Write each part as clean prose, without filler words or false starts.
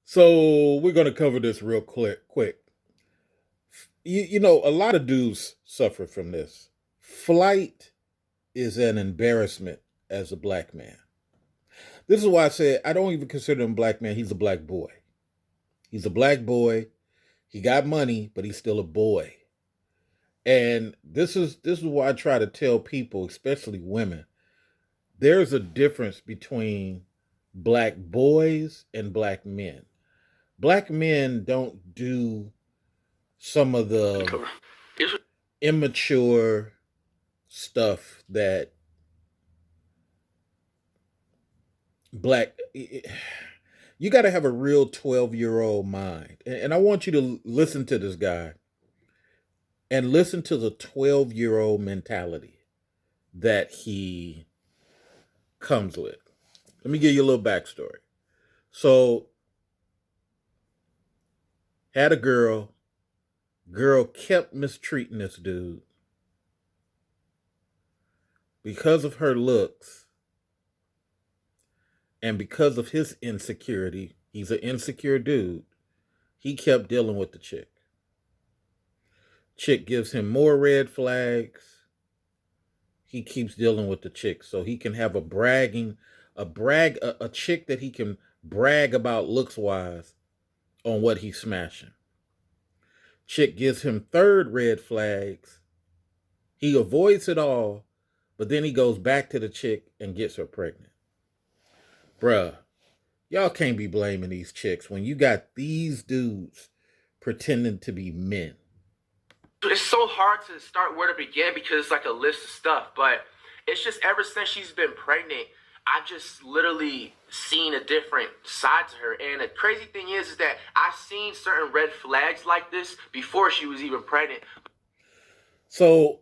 So we're going to cover this real quick. A lot of dudes suffer from this. Flight is an embarrassment as a black man. This is why I said I don't even consider him a black man. He's a black boy. He's a black boy. He got money, but he's still a boy. And this is why I try to tell people, especially women, there's a difference between black boys and black men. Black men don't do some of the immature stuff that black you got to have a real 12-year-old mind, and I want you to listen to this guy and listen to the 12-year-old mentality that he comes with. Let me give you a little backstory. So had a girl kept mistreating this dude because of her looks and because of his insecurity. He's an insecure dude. He kept dealing with the chick. Chick gives him more red flags. He keeps dealing with the chick so he can have a chick that he can brag about looks wise on what he's smashing. Chick gives him third red flags. He avoids it all, but then he goes back to the chick and gets her pregnant. Bruh, y'all can't be blaming these chicks when you got these dudes pretending to be men. It's so hard to start where to begin because it's like a list of stuff, but it's just ever since she's been pregnant, I've just literally seen a different side to her. And the crazy thing is that I've seen certain red flags like this before she was even pregnant. So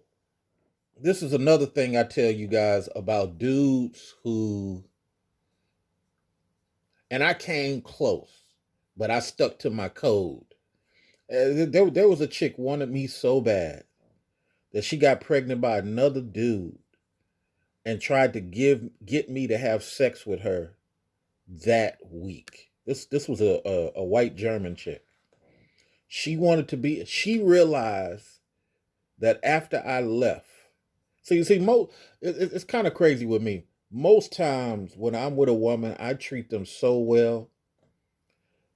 this is another thing I tell you guys about dudes who, and I came close, but I stuck to my code. There was a chick wanted me so bad that she got pregnant by another dude and tried to get me to have sex with her that week. This was a white German chick. She realized that after I left. So you see, it's kind of crazy with me. Most times when I'm with a woman, I treat them so well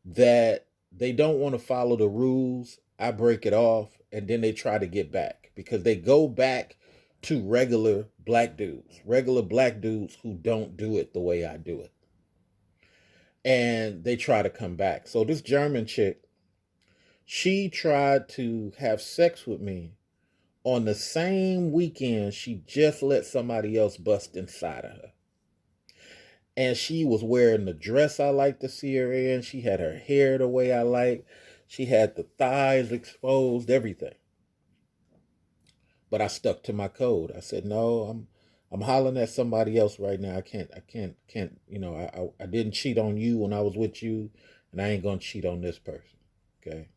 that they don't want to follow the rules. I break it off and then they try to get back because they go back to regular black dudes who don't do it the way I do it. And they try to come back. So this German chick, she tried to have sex with me on the same weekend she just let somebody else bust inside of her. And she was wearing the dress I like to see her in. She had her hair the way I like. She had the thighs exposed, everything. But I stuck to my code. I said, no, I'm hollering at somebody else right now. I can't, I didn't cheat on you when I was with you, and I ain't gonna cheat on this person. Okay.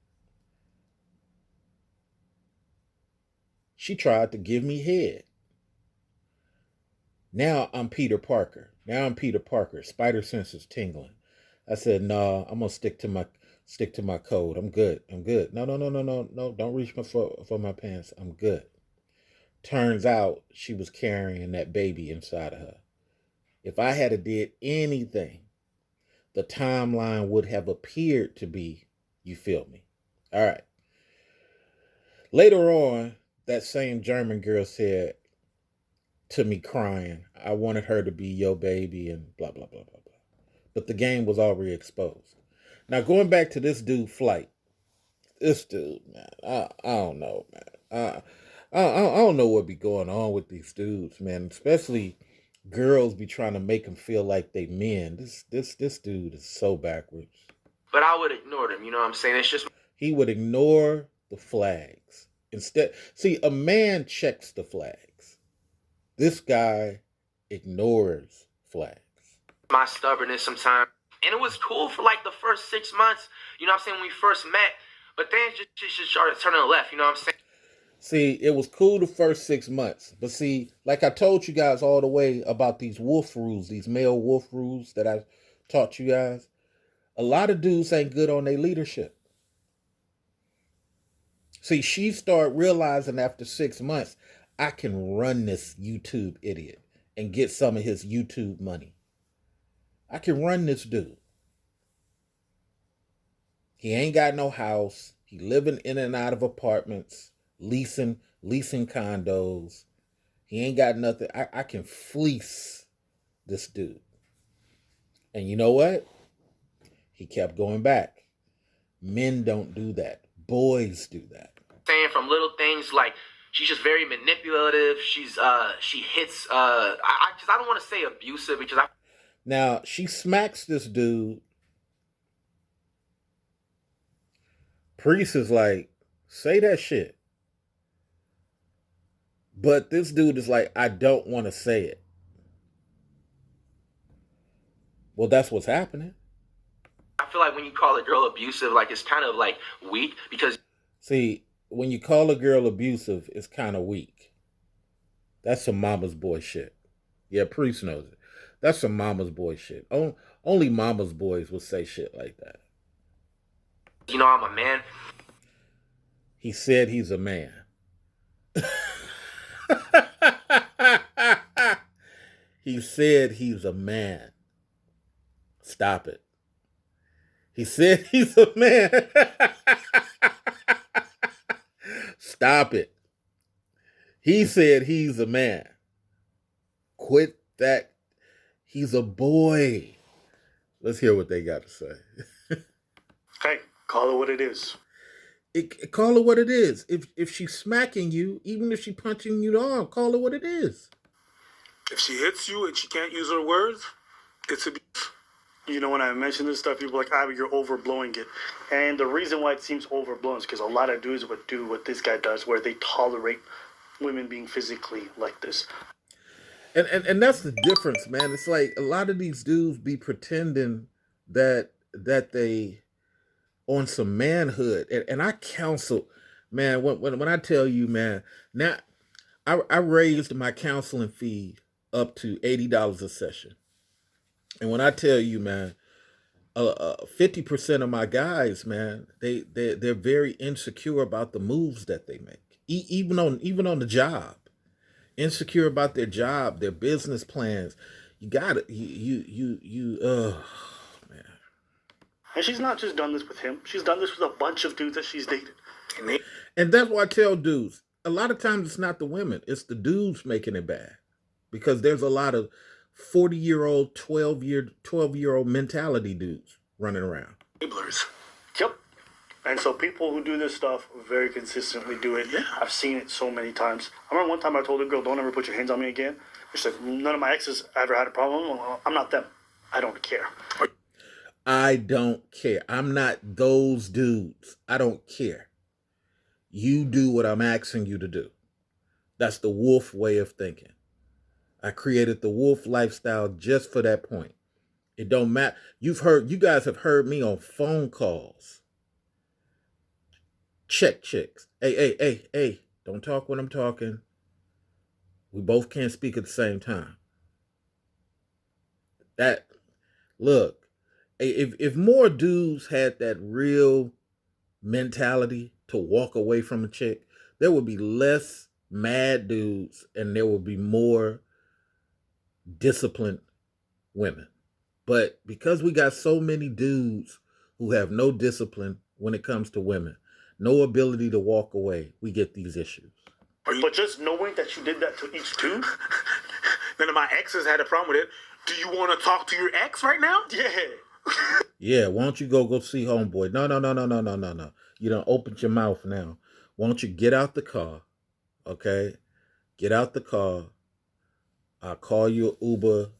She tried to give me head. Now I'm Peter Parker. Spider sense is tingling. I said, no, I'm gonna stick to my code. I'm good. No. Don't reach for my pants. I'm good. Turns out she was carrying that baby inside of her. If I had did anything, the timeline would have appeared to be, you feel me? All right. Later on, that same German girl said to me crying, I wanted her to be your baby and blah, blah, blah, blah, blah. But the game was already exposed. Now, going back to this dude, Flight. This dude, man, I don't know, man. I don't know what be going on with these dudes, man. Especially girls be trying to make them feel like they men. This dude is so backwards. But I would ignore them, you know what I'm saying? It's just He would ignore the flags. Instead, see, a man checks the flags. This guy ignores flags. my stubbornness sometimes. And it was cool for like the first 6 months, you know what I'm saying, when we first met. But then it just started turning left, you know what I'm saying? See, it was cool the first 6 months. But see, like I told you guys all the way about these wolf rules, these male wolf rules that I taught you guys. A lot of dudes ain't good on their leadership. See, she started realizing after 6 months, I can run this YouTube idiot and get some of his YouTube money. I can run this dude. He ain't got no house. He living in and out of apartments, leasing condos. He ain't got nothing. I can fleece this dude. And you know what? He kept going back. Men don't do that. Boys do that. Saying from little things like she's just very manipulative. She hits. I don't want to say abusive because Now she smacks this dude. Priest is like, say that shit. But this dude is like, I don't want to say it. Well, that's what's happening. I feel like when you call a girl abusive, like it's kind of like weak because see, when you call a girl abusive, it's kind of weak. That's some mama's boy shit. Yeah, Priest knows it. That's some mama's boy shit. Only mama's boys will say shit like that. You know, I'm a man. He said he's a man. He said he's a man. Stop it. He said he's a man. Stop it. He said he's a man. Quit that. He's a boy. Let's hear what they got to say. Hey, call it what it is. Call it what it is. If she's smacking you, even if she's punching you in the arm, call it what it is. If she hits you and she can't use her words, it's abuse. You know, when I mention this stuff, people are like, you're overblowing it. And the reason why it seems overblown is because a lot of dudes would do what this guy does, where they tolerate women being physically like this. And that's the difference, man. It's like a lot of these dudes be pretending that they on some manhood. And I counsel, man, when I tell you, man, now I raised my counseling fee up to $80 a session. And when I tell you, man, 50% of my guys, man, they're very insecure about the moves that they make, even on the job, insecure about their job, their business plans. You got it. Man. And she's not just done this with him. She's done this with a bunch of dudes that she's dated. And that's why I tell dudes, a lot of times it's not the women, it's the dudes making it bad, because there's a lot of 40-year-old, 12-year-old mentality dudes running around. Enablers. Yep. And so people who do this stuff very consistently do it. Yeah. I've seen it so many times. I remember one time I told a girl, don't ever put your hands on me again. She said, none of my exes ever had a problem. Well, I'm not them. I don't care. I don't care. I'm not those dudes. I don't care. You do what I'm asking you to do. That's the wolf way of thinking. I created the wolf lifestyle just for that point. It don't matter. You guys have heard me on phone calls. Check chicks. Hey, don't talk when I'm talking. We both can't speak at the same time. Look, if more dudes had that real mentality to walk away from a chick, there would be less mad dudes and there would be more disciplined women. But because we got so many dudes who have no discipline when it comes to women, no ability to walk away, we get these issues. But just knowing that you did that to each dude, none of my exes had a problem with it. Do you want to talk to your ex right now? Yeah. Yeah, why don't you go see homeboy? No. You done opened your mouth now. Why don't you get out the car, okay? Get out the car. I'll call you an Uber.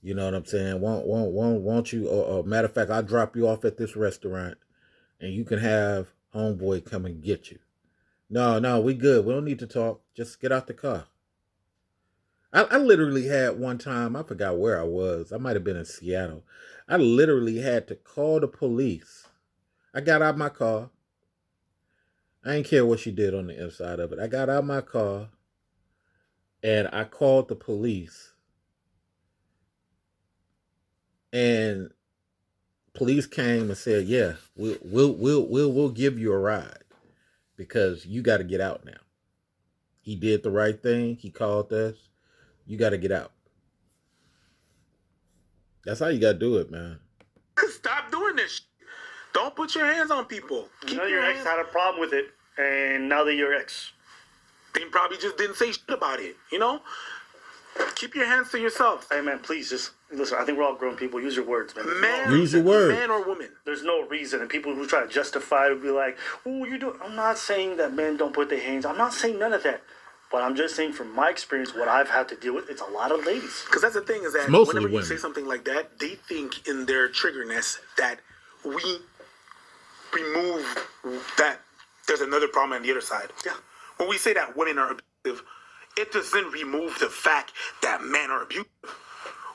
You know what I'm saying? Won't you? Or matter of fact, I'll drop you off at this restaurant, and you can have homeboy come and get you. No, we good. We don't need to talk. Just get out the car. I literally had one time, I forgot where I was. I might have been in Seattle. I literally had to call the police. I got out my car. I didn't care what she did on the inside of it. I got out my car and I called the police. And Police came and said, "Yeah, we'll give you a ride because you got to get out now." He did the right thing. He called us. You got to get out. That's how you got to do it, man. Stop doing this. Don't put your hands on people. You know your ex had a problem with it, and now they're your ex. They probably just didn't say shit about it, you know? Keep your hands to yourself. Hey, man, please just listen. I think we're all grown people. Use your words, man. Use your words. Man or woman. There's no reason. And people who try to justify it will be like, oh, you do. I'm not saying that men don't put their hands. I'm not saying none of that. But I'm just saying from my experience, what I've had to deal with, it's a lot of ladies. Because that's the thing is that mostly whenever you women. say something like that, they think in their triggerness that we remove that there's another problem on the other side. Yeah. When we say that women are abusive, it doesn't remove the fact that men are abusive.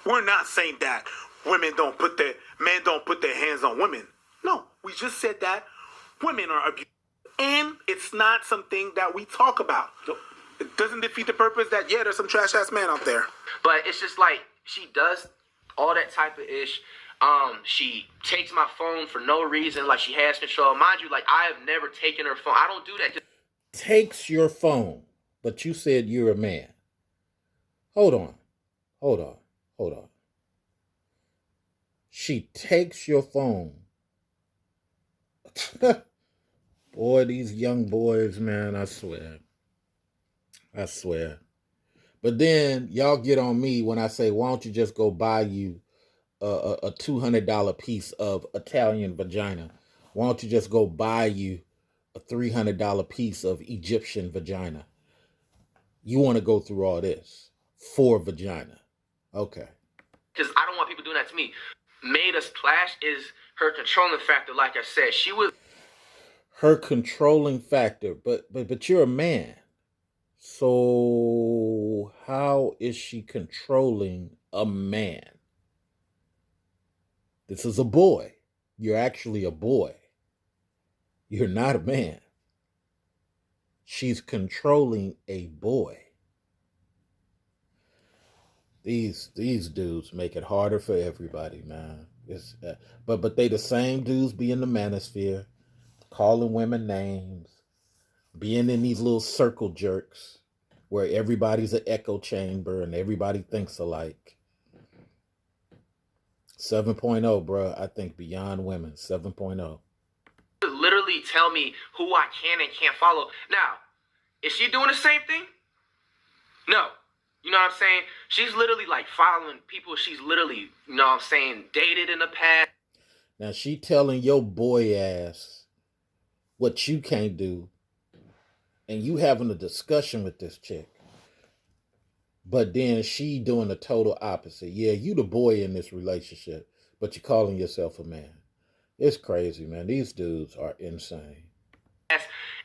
We're not saying that men don't put their hands on women. No, we just said that women are abusive. And it's not something that we talk about. It doesn't defeat the purpose that, yeah, there's some trash ass man out there. But it's just like she does all that type of ish. She takes my phone for no reason, like she has control. Mind you, like I have never taken her phone. I don't do that. Takes your phone, but you said you're a man. Hold on. She takes your phone. Boy, these young boys, man, I swear. But then y'all get on me when I say, why don't you just go buy you a $200 piece of Italian vagina? Why don't you just go buy you a $300 piece of Egyptian vagina? You want to go through all this for vagina. Okay. Because I don't want people doing that to me. Made us clash is her controlling factor. Like I said, she was her controlling factor, but you're a man. So how is she controlling a man? This is a boy. You're actually a boy. You're not a man. She's controlling a boy. These dudes make it harder for everybody, man. It's, but they the same dudes be in the manosphere, calling women names, being in these little circle jerks where everybody's an echo chamber and everybody thinks alike. 7.0, bro. I think beyond women. 7.0. literally tell me who I can and can't follow. Now, is she doing the same thing? No. You know what I'm saying? She's literally like following people she's literally, you know what I'm saying, dated in the past. Now she telling your boy ass what you can't do, and you having a discussion with this chick. But then she doing the total opposite. Yeah, you the boy in this relationship, but you're calling yourself a man. It's crazy, man. These dudes are insane.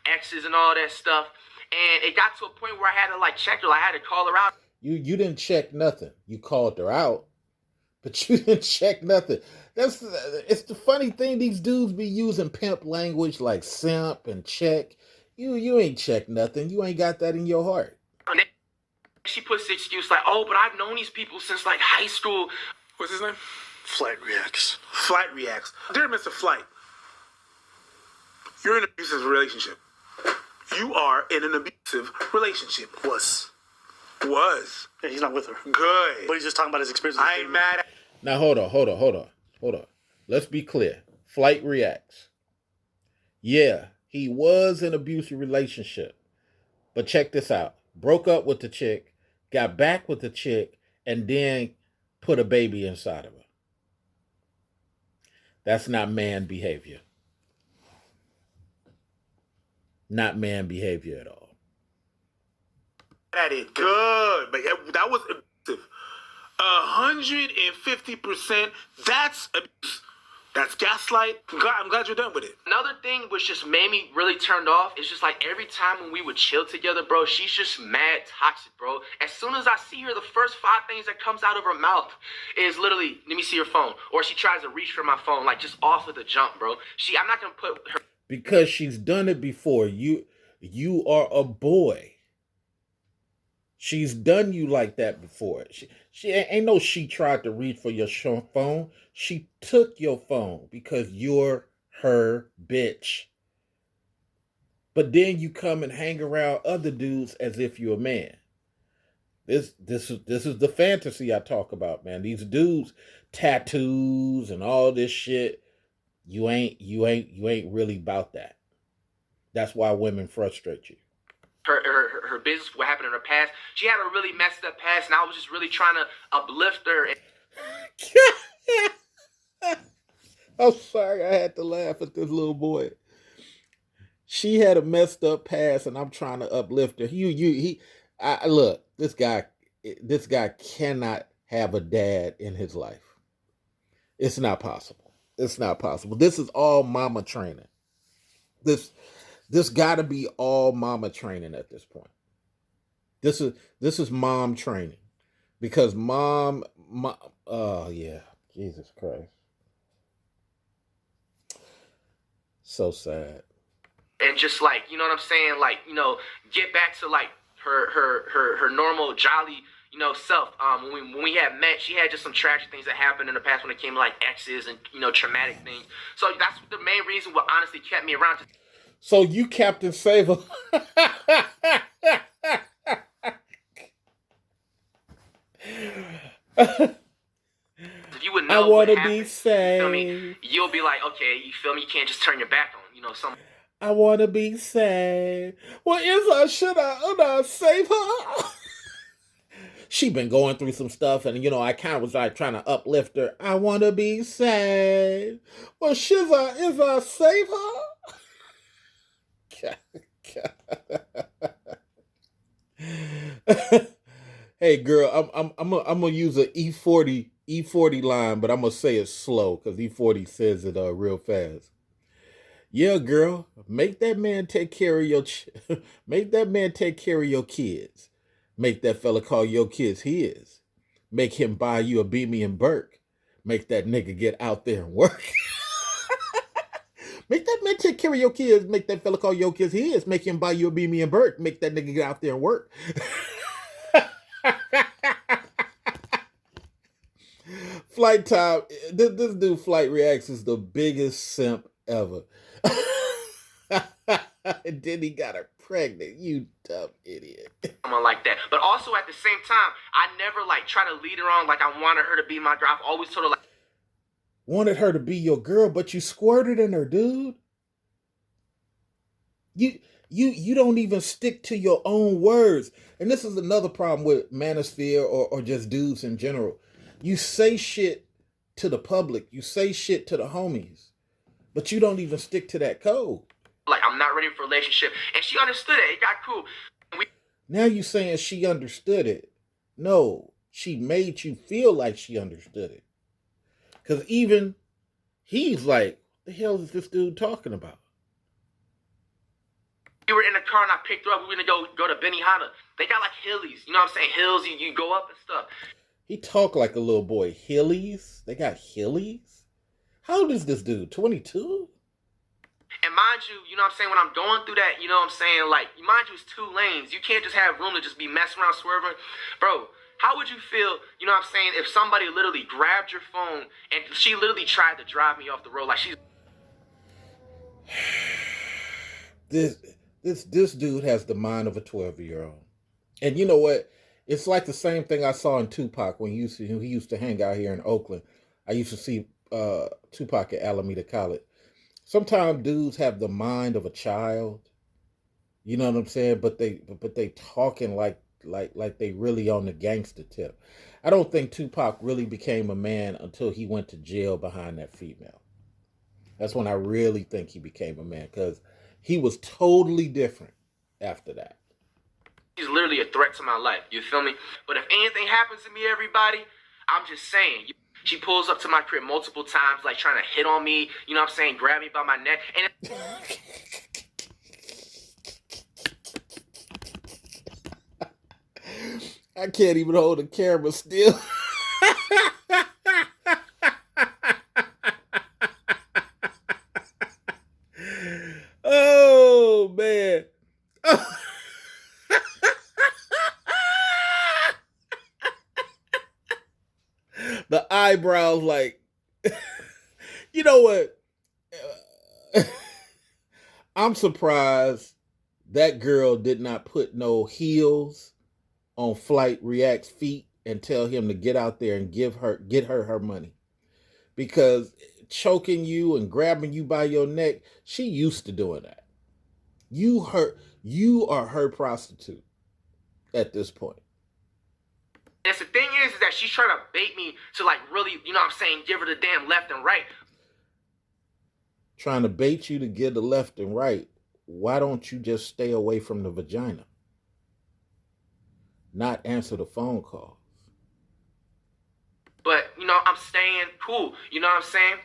Exes and all that stuff. And it got to a point where I had to like check her. I had to call her out. You didn't check nothing. You called her out, but you didn't check nothing. It's the funny thing. These dudes be using pimp language like simp and check. You ain't checked nothing. You ain't got that in your heart. And then she puts the excuse like, oh, but I've known these people since like high school. What's his name? Flight Reacts. Flight Reacts. Dear Mr. Flight, you're in an abusive relationship. You are in an abusive relationship. Was. Yeah, he's not with her. Good. But he's just talking about his experience. I ain't mad at. Now hold on. Let's be clear. Flight Reacts. Yeah, he was in an abusive relationship. But check this out. Broke up with the chick, got back with the chick, and then put a baby inside of her. That's not man behavior. Not man behavior at all. At it. Good. But that was abusive. 150%. That's abuse. That's gaslight. I'm glad you're done with it. Another thing which just made me really turned off is just like every time when we would chill together, bro, she's just mad toxic, bro. As soon as I see her, the first 5 things that comes out of her mouth is literally, let me see your phone. Or she tries to reach for my phone, like just off of the jump, bro. I'm not going to put her. Because she's done it before. You are a boy. She's done you like that before. She ain't no she tried to reach for your phone. She took your phone because you're her bitch. But then you come and hang around other dudes as if you're a man. This is the fantasy I talk about, man. These dudes, tattoos and all this shit. You ain't really about that. That's why women frustrate you. Her business, what happened in her past. She had a really messed up past, and I was just really trying to uplift her. I'm sorry, I had to laugh at this little boy. She had a messed up past, and I'm trying to uplift her. Look, this guy cannot have a dad in his life. It's not possible. It's not possible. This is all mama training. This got to be all mama training at this point. This is mom training, because mom. Oh yeah, Jesus Christ, so sad. And just like, you know what I'm saying, like, you know, get back to like her normal jolly, you know, self. When we had met, she had just some tragic things that happened in the past when it came to like exes and, you know, traumatic things. So that's the main reason what honestly kept me around. So you Captain Saver. If you would know I want to happened, be saved. You feel me? You'll be like, okay, you feel me? You can't just turn your back on, you know, some. I want to be saved. Well, should I save her? She been going through some stuff, and, you know, I kind of was like trying to uplift her. I want to be saved. Well, is I save her? Hey, girl, I'm gonna use an E40 line, but I'm gonna say it slow because E40 says it real fast. Yeah, girl, make that man take care of your make that man take care of your kids. Make that fella call your kids his. Make him buy you a Beamy and Burke. Make that nigga get out there and work. Make that man take care of your kids. Make that fella call your kids his. Make him buy you a Beamy and Burke. Make that nigga get out there and work. Flight Time. This dude Flight Reacts is the biggest simp ever. And then he got her pregnant. You dumb idiot. Someone like that. But also at the same time, I never like try to lead her on like I wanted her to be my girl. I've always told her like. Wanted her to be your girl, but you squirted in her, dude. You don't even stick to your own words. And this is another problem with manosphere or just dudes in general. You say shit to the public. You say shit to the homies. But you don't even stick to that code. Like, I'm not ready for a relationship. And she understood it. It got cool. Now you saying she understood it. No, she made you feel like she understood it. Because even he's like, the hell is this dude talking about? We were in the car and I picked her up. We were going to go to Benihana. They got like hillies. You know what I'm saying? Hills, you go up and stuff. He talked like a little boy. Hillies? They got hillies? How old is this dude? 22? And mind you, you know what I'm saying, when I'm going through that, you know what I'm saying, like, mind you, it's 2 lanes. You can't just have room to just be messing around, swerving. Bro, how would you feel, you know what I'm saying, if somebody literally grabbed your phone and she literally tried to drive me off the road like she's... This dude has the mind of a 12-year-old. And you know what? It's like the same thing I saw in Tupac when he used to hang out here in Oakland. I used to see Tupac at Alameda College. Sometimes dudes have the mind of a child. You know what I'm saying? But they talking like they really on the gangster tip. I don't think Tupac really became a man until he went to jail behind that female. That's when I really think he became a man, because he was totally different after that. She's literally a threat to my life. You feel me? But if anything happens to me, everybody, I'm just saying. She pulls up to my crib multiple times, like trying to hit on me. You know what I'm saying? Grab me by my neck. And I can't even hold the camera still. Oh, man. eyebrows like, you know what? I'm surprised that girl did not put no heels on Flight React's feet and tell him to get out there and get her money. Because choking you and grabbing you by your neck, she used to doing that. You are her prostitute at this point. And the thing is that she's trying to bait me to like really, you know what I'm saying, give her the damn left and right. Trying to bait you to give the left and right. Why don't you just stay away from the vagina? Not answer the phone calls. But, you know, I'm staying cool. You know what I'm saying?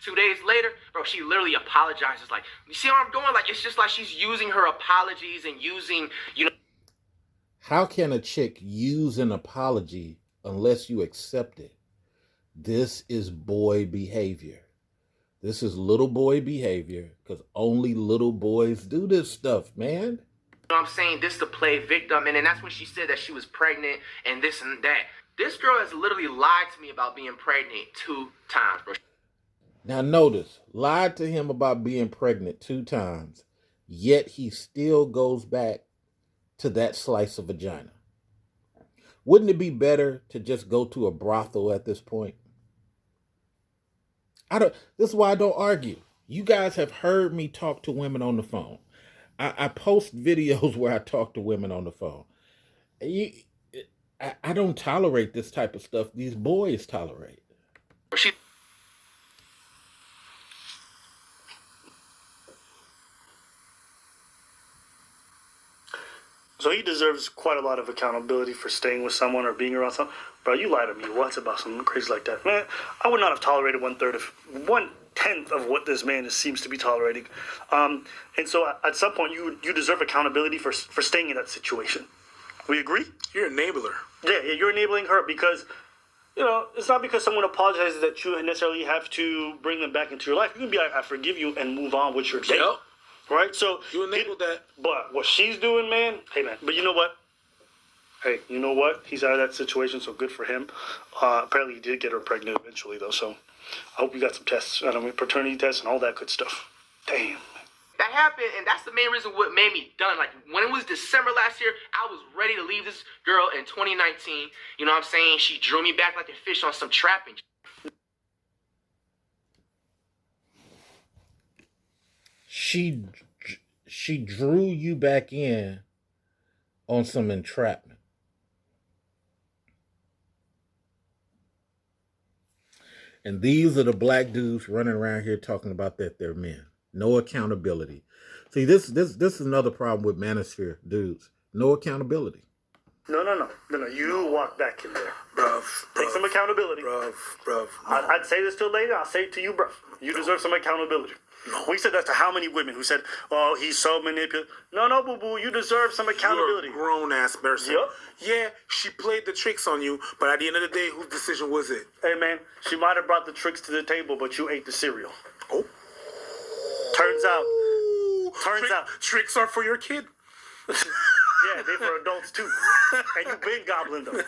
2 days later, bro, she literally apologizes. Like, you see how I'm going? Like, it's just like she's using her apologies and using, you know. How can a chick use an apology unless you accept it? This is boy behavior. This is little boy behavior because only little boys do this stuff, man. You know what I'm saying? This to play victim. And then that's when she said that she was pregnant and this and that. This girl has literally lied to me about being pregnant 2 times, bro. Now notice, lied to him about being pregnant 2 times, yet he still goes back to that slice of vagina. Wouldn't it be better to just go to a brothel at this point? This is why I don't argue. You guys have heard me talk to women on the phone. I post videos where I talk to women on the phone. I don't tolerate this type of stuff these boys tolerate. So he deserves quite a lot of accountability for staying with someone or being around someone. Bro, you lied to me once about something crazy like that. Man, I would not have tolerated 1/10 of what this man seems to be tolerating. And so at some point, you deserve accountability for staying in that situation. We agree? You're an enabler. Yeah, you're enabling her because, you know, it's not because someone apologizes that you necessarily have to bring them back into your life. You can be like, I forgive you and move on with your day. Yep. Right? So You enabled that. But what she's doing, man, hey, man. But you know what? Hey, you know what? He's out of that situation, so good for him. Apparently, he did get her pregnant eventually, though. So I hope you got some tests, paternity tests and all that good stuff. Damn. That happened, and that's the main reason what made me done. Like, when it was December last year, I was ready to leave this girl in 2019. You know what I'm saying? She drew me back like a fish on some trapping. She drew you back in on some entrapment. And these are the black dudes running around here talking about that they're men. No accountability. See, this is another problem with manosphere dudes. No accountability. No. You walk back in there. Bruv. Take some accountability. Bruv. No. I'd say this to a lady. I'll say it to you, bruv. You deserve some accountability. No. We said that to how many women who said, oh, he's so manipulative. No, boo-boo. You deserve some accountability. You're a grown-ass person. Yep. Yeah, she played the tricks on you, but at the end of the day, whose decision was it? Hey, man, she might have brought the tricks to the table, but you ate the cereal. Oh. Turns out. Tricks are for your kid. Yeah, they're for adults too. And you've been gobbling them.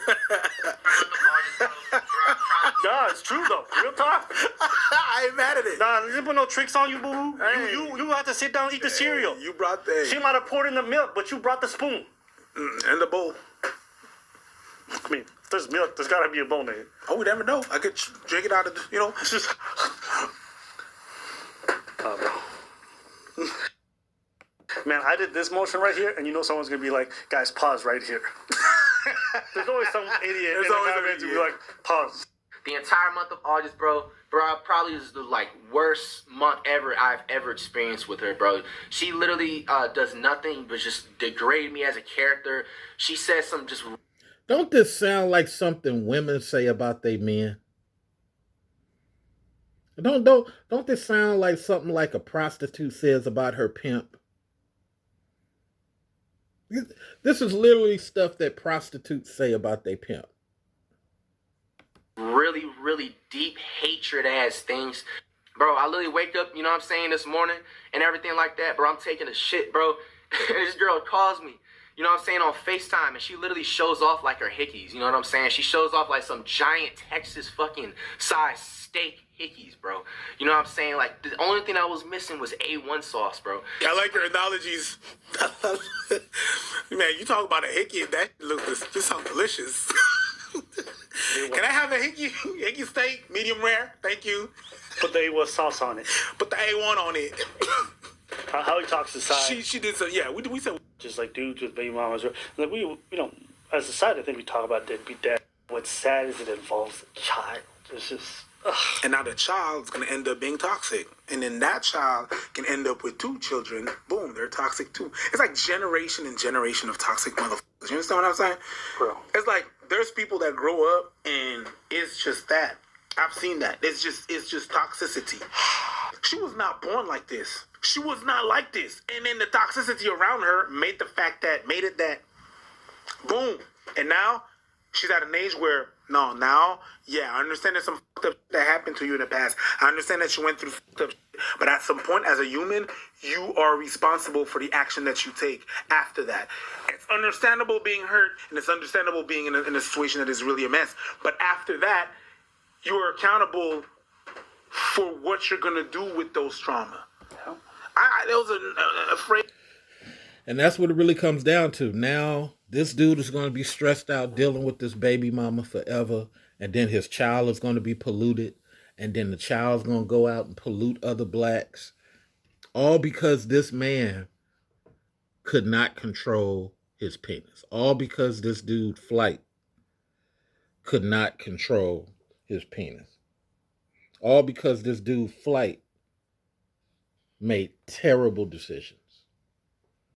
Nah, it's true though. Real talk. I ain't mad at it. Nah, there's put no tricks on you, boo. Hey. You have to sit down and eat the cereal. You brought the... She might have poured in the milk, but you brought the spoon. And the bowl. I mean, if there's milk, there's gotta be a bowl in it. Oh, we never know. I could drink it out of the, It's just... Oh, bro. Man, I did this motion right here, and you know someone's gonna be like, guys, pause right here. There's always some idiot in the comments who be like, pause. The entire month of August, bro, probably is the like worst month ever I've ever experienced with her, bro. She literally does nothing but just degrade me as a character. She says some just... Don't this sound like something women say about their men? Don't this sound like something like a prostitute says about her pimp? This is literally stuff that prostitutes say about their pimp. Really, really deep hatred ass things. Bro, I literally wake up, this morning and everything like that, bro. I'm taking a shit, bro. And this girl calls me. you know what I'm saying, on FaceTime, and she literally shows off like her hickeys, you know what I'm saying? She shows off like some giant Texas fucking size steak hickeys, bro. You know what I'm saying? Like, the only thing I was missing was A1 sauce, bro. Yeah, I like your analogies. Man, you talk about a hickey and that this sounds delicious. Can I have a hickey steak, medium rare? Thank you. Put the A1 sauce on it. Put the A1 on it. How he talks aside. She did so. Yeah, we said. Just like dudes with baby mamas. Like as a side, I think we talk about deadbeat dad. What's sad is it involves a child. It's just. Ugh. And now the child's gonna end up being toxic, and then that child can end up with 2 children. Boom, they're toxic too. It's like generation and generation of toxic motherfuckers. You understand what I'm saying? Bro. It's like there's people that grow up and it's just that. I've seen that. It's just toxicity. She was not born like this. She was not like this. And then the toxicity around her made it that boom. And now she's at an age where I understand there's some fucked up that happened to you in the past. I understand that you went through fucked up shit. But at some point as a human, you are responsible for the action that you take after that. It's understandable being hurt, and it's understandable being in a situation that is really a mess. But after that, you are accountable for what you're going to do with those trauma. There was a phrase. And that's what it really comes down to. Now, this dude is going to be stressed out dealing with this baby mama forever. And then his child is going to be polluted. And then the child's going to go out and pollute other blacks. All because this man could not control his penis. All because this dude, Flight, could not control his penis. All because this dude, Flight, made terrible decisions.